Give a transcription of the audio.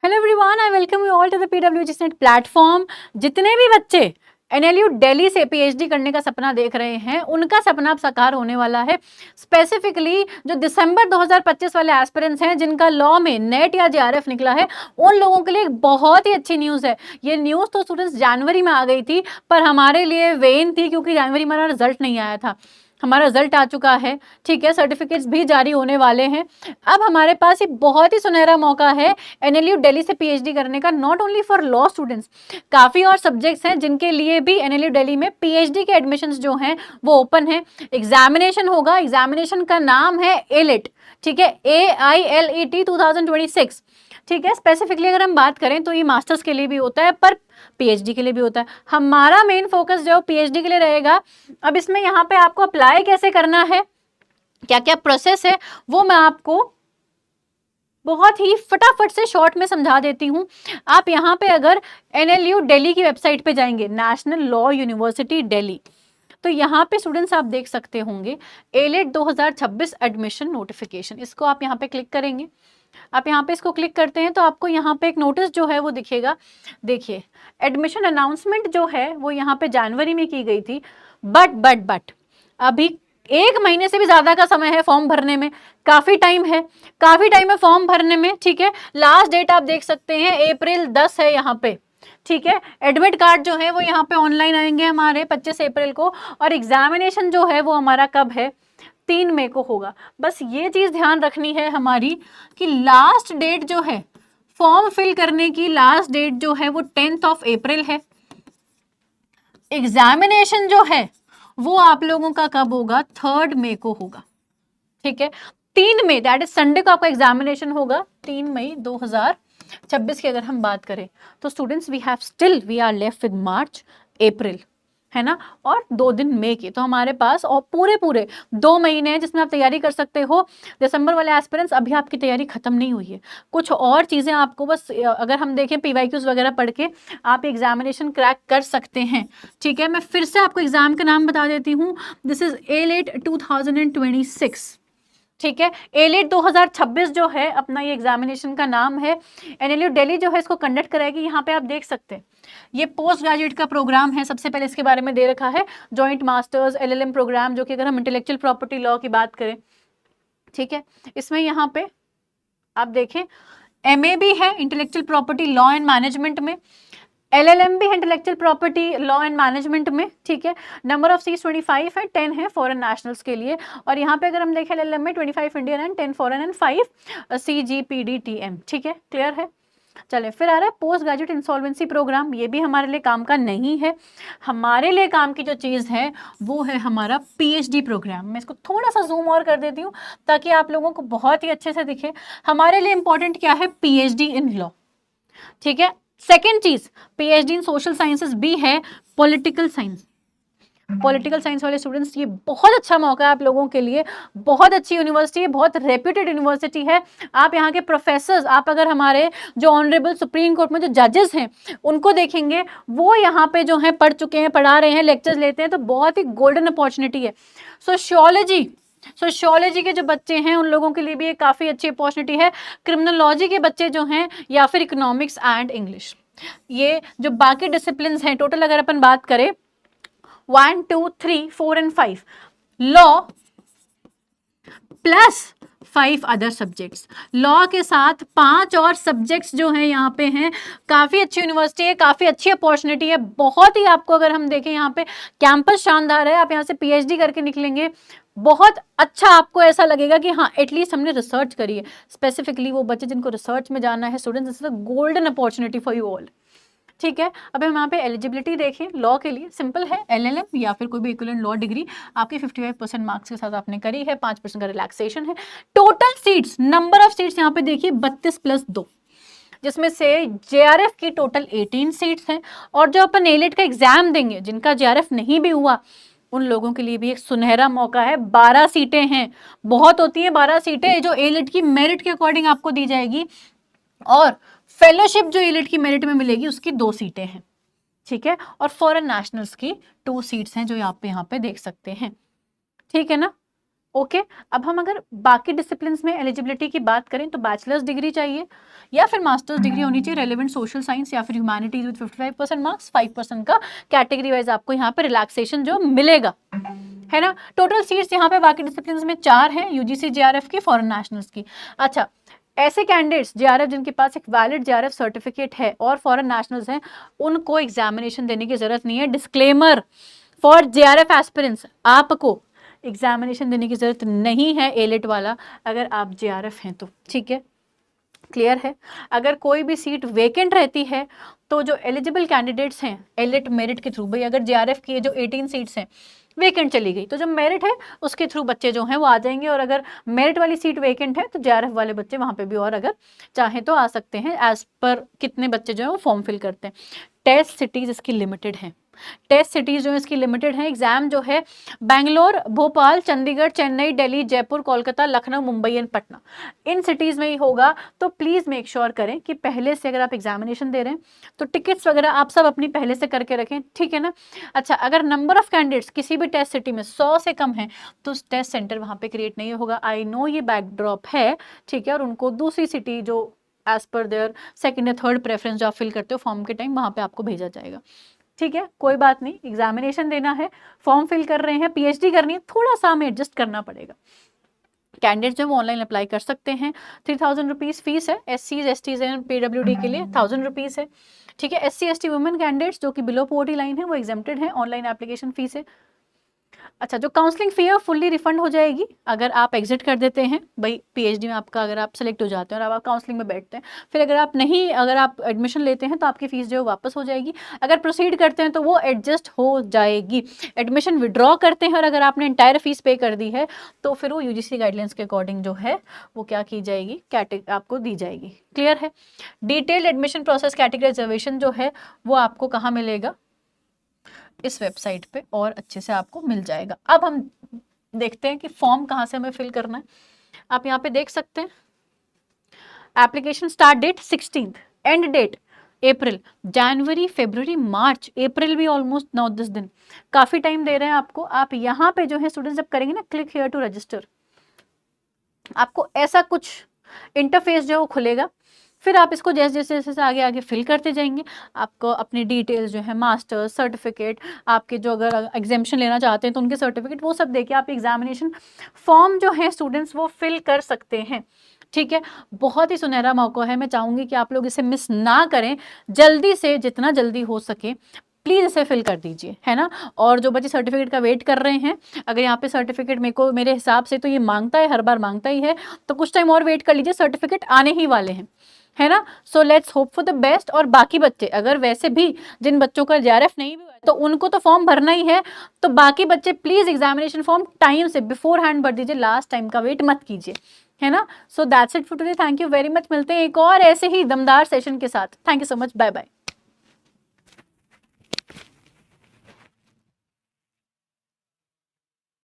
Hello everyone, I welcome you all to the PWGSNet platform. जितने भी बच्चे NLU Delhi से पीएचडी करने का सपना देख रहे हैं, उनका सपना अब साकार होने वाला है। स्पेसिफिकली जो दिसंबर 2025 वाले एस्पिरेंट्स हैं, जिनका लॉ में नेट या JRF निकला है, उन लोगों के लिए एक बहुत ही अच्छी न्यूज़ है। ये न्यूज़ तो स्टूडेंट्स जनवरी में आ गई थी, पर हमारे लिए वेन थी क्योंकि जनवरी में हमारा रिजल्ट नहीं आया था। हमारा रिजल्ट आ चुका है, ठीक है, सर्टिफिकेट्स भी जारी होने वाले हैं। अब हमारे पास ये बहुत ही सुनहरा मौका है NLU दिल्ली से पीएचडी करने का, not only for law students, काफ़ी और सब्जेक्ट्स हैं जिनके लिए भी NLU दिल्ली में पीएचडी के एडमिशन्स जो हैं वो ओपन है। एग्जामिनेशन होगा, एग्जामिनेशन का नाम है AILET, ठीक है, AILET 2026, ठीक है। स्पेसिफिकली अगर हम बात करें तो ये मास्टर्स के लिए भी होता है, पर पीएचडी के लिए भी होता है। हमारा मेन फोकस जो पीएचडी के लिए रहेगा। अब इसमें यहाँ पे आपको अप्लाई कैसे करना है, क्या क्या प्रोसेस है, वो मैं आपको बहुत ही फटाफट से शॉर्ट में समझा देती हूँ। आप यहाँ पे अगर NLU दिल्ली की वेबसाइट पे जाएंगे, नेशनल लॉ यूनिवर्सिटी दिल्ली, तो यहाँ पे स्टूडेंट्स आप देख सकते होंगे AILET 2026 एडमिशन नोटिफिकेशन। इसको आप यहाँ पे क्लिक करेंगे। आप यहाँ पे इसको क्लिक करते हैं तो आपको यहाँ पे एक नोटिस जो है वो दिखेगा। देखिए, एडमिशन अनाउंसमेंट जो है वो यहाँ पे जनवरी में की गई थी, बट अभी 1 महीने से भी ज्यादा का समय है फॉर्म भरने में। काफी टाइम है फॉर्म भरने में, ठीक है। लास्ट डेट आप देख सकते हैं अप्रैल 10 है यहाँ पे, ठीक है। एडमिट कार्ड जो है वो यहाँ पे ऑनलाइन आएंगे हमारे 25 अप्रैल को, और एग्जामिनेशन जो है वो हमारा कब है, 3 मई को होगा। बस ये चीज ध्यान रखनी है हमारी कि लास्ट डेट जो है फॉर्म फिल करने की, लास्ट डेट जो है वो 10 अप्रैल है। एग्जामिनेशन जो है वो आप लोगों का कब होगा, 3 मई को होगा, ठीक है। 3 मई दैट इज संडे को आपका एग्जामिनेशन होगा, 3 मई 2026 की अगर हम बात करें तो students we are left with March April, है ना, और 2 दिन मई के, तो हमारे पास और पूरे 2 महीने हैं जिसमें आप तैयारी कर सकते हो। दिसंबर वाले एस्पिरेंट्स, अभी आपकी तैयारी खत्म नहीं हुई है, कुछ और चीजें आपको बस, अगर हम देखें PYQs वगैरह पढ़ के आप एग्जामिनेशन क्रैक कर सकते हैं, ठीक है। मैं फिर से आपको एग्जाम का नाम बता देती हूँ, दिस इज AILET 2026, ठीक है। AILET 2026 जो है अपना ये एग्जामिनेशन का नाम है। NLU दिल्ली जो है इसको कंडक्ट कराएगी। यहाँ पे आप देख सकते हैं ये पोस्ट ग्रेजुएट का प्रोग्राम है। सबसे पहले इसके बारे में दे रखा है जॉइंट मास्टर्स LLM प्रोग्राम, जो कि अगर हम इंटेलेक्चुअल प्रॉपर्टी लॉ की बात करें, ठीक है, इसमें यहाँ पे आप देखें MA भी है intellectual property law and management में, LLM भी है intellectual property law and management में, ठीक है। नंबर ऑफ सीट्स 25 है, 10 है फॉरेन नेशनल्स के लिए, और यहाँ पे अगर हम देखें LLM में 25 Indian and 10 foreign and 5 CGPDTM, ठीक है, क्लियर है। चले, फिर आ रहा है पोस्ट ग्रेजुएट इंसॉल्वेंसी प्रोग्राम। ये भी हमारे लिए काम का नहीं है। हमारे लिए काम की जो चीज़ है वो है हमारा PhD प्रोग्राम। मैं इसको थोड़ा सा जूम और कर देती हूँ ताकि आप लोगों को बहुत ही अच्छे से दिखे। हमारे लिए इंपॉर्टेंट क्या है, PhD इन लॉ, ठीक है। सेकेंड चीज, PhD इन सोशल साइंसेस भी है, पॉलिटिकल साइंस। पॉलिटिकल साइंस वाले स्टूडेंट्स, ये बहुत अच्छा मौका है आप लोगों के लिए। बहुत अच्छी यूनिवर्सिटी है, बहुत रेप्यूटेड यूनिवर्सिटी है। आप यहाँ के प्रोफेसर्स, आप अगर हमारे जो ऑनरेबल सुप्रीम कोर्ट में जो जजेस हैं उनको देखेंगे, वो यहाँ पे जो है पढ़ चुके हैं, पढ़ा रहे हैं, लेक्चर्स लेते हैं, तो बहुत ही गोल्डन अपॉर्चुनिटी है। सोशियोलॉजी के जो बच्चे हैं उन लोगों के लिए भी एक काफ़ी अच्छी अपॉर्चुनिटी है। क्रिमिनोलॉजी के बच्चे जो हैं, या फिर इकोनॉमिक्स एंड इंग्लिश, ये जो बाकी डिसिप्लिन हैं, टोटल अगर अपन बात करें 1 2 3 4 and 5 law plus 5 other subjects, law के साथ 5 और सब्जेक्ट्स जो हैं यहाँ पे हैं। काफ़ी अच्छी यूनिवर्सिटी है, काफ़ी अच्छी अपॉर्चुनिटी है, बहुत ही आपको अगर हम देखें यहाँ पे कैंपस शानदार है। आप यहाँ से PhD करके निकलेंगे, बहुत अच्छा आपको ऐसा लगेगा कि हाँ एटलीस्ट हमने रिसर्च करी है। स्पेसिफिकली वो बच्चे जिनको रिसर्च में जाना है, students, this is a golden opportunity for you all, ठीक है। अब हम यहाँ पे एलिजिबिलिटी देखें लॉ के लिए, सिंपल है, LLM या फिर कोई भी इक्विवेलेंट लॉ डिग्री आपकी 55% मार्क्स के साथ आपने करी है, 5% का रिलैक्सेशन है। Total seats, number of seats यहाँ पे देखिए 32 + 2, जिसमें से JRF की टोटल 18 सीट्स हैं। और जो अपन AILET का एग्जाम देंगे, जिनका JRF नहीं भी हुआ, उन लोगों के लिए भी एक सुनहरा मौका है। 12 सीटें हैं, बहुत होती है 12 सीटें जो AILET की मेरिट के अकॉर्डिंग आपको दी जाएगी, और फेलोशिप जो AILET की मेरिट में मिलेगी उसकी 2 सीटें हैं, ठीक है। और फॉरेन नेशनल्स की 2 सीट्स हैं जो आप यहाँ पे देख सकते हैं, ठीक है ना। ओके अब हम अगर बाकी डिसिप्लिन में एलिजिबिलिटी की बात करें तो बैचलर्स डिग्री चाहिए या फिर मास्टर्स डिग्री होनी चाहिए रेलेवेंट सोशल साइंस या फिर ह्यूमैनिटीज विद 55% मार्क्स, 5% का कैटेगरी वाइज आपको यहाँ पे रिलैक्सेशन जो मिलेगा, है ना। टोटल सीट्स यहाँ पे बाकी डिसिप्लिन में 4 हैं, यूजीसी जेआरएफ की, फॉरेन नेशनल्स की। अच्छा, ऐसे कैंडिडेट्स जेआरएफ जिनके पास एक वैलिड जेआरएफ सर्टिफिकेट है और फॉरेन नेशनल्स हैं, उनको एग्जामिनेशन देने की जरूरत नहीं है। डिस्क्लेमर फॉर जेआरएफ एस्पिरेंट्स, आपको एग्जामिनेशन देने की जरूरत नहीं है एलिट वाला, अगर आप जेआरएफ हैं तो, ठीक है, क्लियर है। अगर कोई भी सीट वेकेंट रहती है तो जो एलिजिबल कैंडिडेट्स हैं एलिट मेरिट के थ्रू, भाई अगर जेआरएफ की जो 18 सीट्स हैं वेकेंट चली गई तो जो मेरिट है उसके थ्रू बच्चे जो हैं वो आ जाएंगे, और अगर मेरिट वाली सीट वेकेंट है तो जेआरएफ वाले बच्चे वहां पे भी और अगर चाहें तो आ सकते हैं, एज पर कितने बच्चे जो है वो फॉर्म फिल करते हैं। टेस्ट सिटीज इसकी लिमिटेड है, टेस्ट सिटीज जो है इसकी लिमिटेड है। एग्जाम जो है Bangalore, Bhopal, Chandigarh, Chennai, Delhi, Jaipur, Kolkata, Lucknow, Mumbai and Patna, in cities में ही होगा। तो प्लीज मेक श्योर करें कि पहले से अगर आप एग्जामिनेशन दे रहे हैं तो टिकट्स वगैरह आप सब अपनी पहले से करके रखें, ठीक है ना। अच्छा, अगर नंबर ऑफ कैंडिडेट्स किसी भी टेस्ट सिटी में 100 से कम है तो टेस्ट सेंटर वहां पे क्रिएट नहीं होगा। आई नो ये बैकड्रॉप है, ठीक है, और उनको दूसरी सिटी जो एज पर देयर सेकंड या थर्ड प्रेफरेंस जो आप फिल करते हो फॉर्म के टाइम, वहां पे आपको भेजा जाएगा, ठीक है, कोई बात नहीं। एग्जामिनेशन देना है, फॉर्म फिल कर रहे हैं, पीएचडी करनी है, थोड़ा सा हमें एडजस्ट करना पड़ेगा। कैंडिडेट जो है ऑनलाइन अप्लाई कर सकते हैं। 3000 रुपीज़ फीस है, SCs STs एंड PWD के लिए 1000 रुपीज़ है, ठीक है। SC ST वुमेन कैंडिडेट्स जो कि बिलो पॉवर्टी लाइन है वो एग्जेम्प्टेड है, ऑनलाइन एप्लीकेशन फीस है। अच्छा, जो काउंसलिंग फी है वो फुल्ली रिफंड हो जाएगी अगर आप एग्जिट कर देते हैं, भाई पीएचडी में आपका अगर आप सेलेक्ट हो जाते हैं और आप काउंसलिंग में बैठते हैं, फिर अगर आप एडमिशन लेते हैं तो आपकी फीस जो है वापस हो जाएगी। अगर प्रोसीड करते हैं तो वो एडजस्ट हो जाएगी। एडमिशन विड्रॉ करते हैं और अगर आपने इंटायर फीस पे कर दी है तो फिर वो यूजीसी गाइडलाइंस के अकॉर्डिंग जो है वो क्या की जाएगी, आपको दी जाएगी, क्लियर है। डिटेल्ड एडमिशन प्रोसेस कैटेगराइजेशन जो है वो आपको कहाँ मिलेगा, इस वेबसाइट पे और अच्छे से आपको मिल जाएगा। अब हम देखते हैं कि फॉर्म कहाँ से हमें फिल करना है। आप यहाँ पे देख सकते हैं application start date 16th, end date April, जनवरी, फरवरी, मार्च, अप्रैल भी ऑलमोस्ट 9-10 दिन, काफी टाइम दे रहे हैं आपको। आप यहाँ पे जो है स्टूडेंट जब करेंगे ना क्लिक हियर टू रजिस्टर, आपको ऐसा कुछ इंटरफेस जो है वो खुलेगा। फिर आप इसको जैसे जैसे जैसे आगे आगे फिल करते जाएंगे, आपको अपनी डिटेल्स जो है मास्टर्स सर्टिफिकेट, आपके जो अगर एग्जामिनेशन लेना चाहते हैं तो उनके सर्टिफिकेट, वो सब देके आप एग्जामिनेशन फॉर्म जो है स्टूडेंट्स वो फिल कर सकते हैं, ठीक है। बहुत ही सुनहरा मौका है, मैं चाहूंगी कि आप लोग इसे मिस ना करें, जल्दी से जितना जल्दी हो सके प्लीज इसे फिल कर दीजिए, है ना। और जो बच्चे सर्टिफिकेट का वेट कर रहे हैं, अगर यहाँ पे सर्टिफिकेट मेरे हिसाब से तो ये मांगता है, हर बार मांगता ही है, तो कुछ टाइम और वेट कर लीजिए, सर्टिफिकेट आने ही वाले हैं, है ना। So let's hope for the best. और बाकी बच्चे अगर वैसे भी जिन बच्चों का जेआरएफ नहीं भी हुआ तो उनको तो फॉर्म भरना ही है, तो बाकी बच्चे प्लीज एग्जामिनेशन फॉर्म टाइम से बिफोर हैंड भर दीजिए, लास्ट टाइम का वेट मत कीजिए, है ना। So that's it for today, thank you very much. मिलते हैं एक और ऐसे ही दमदार सेशन के साथ। Thank you so much, bye bye.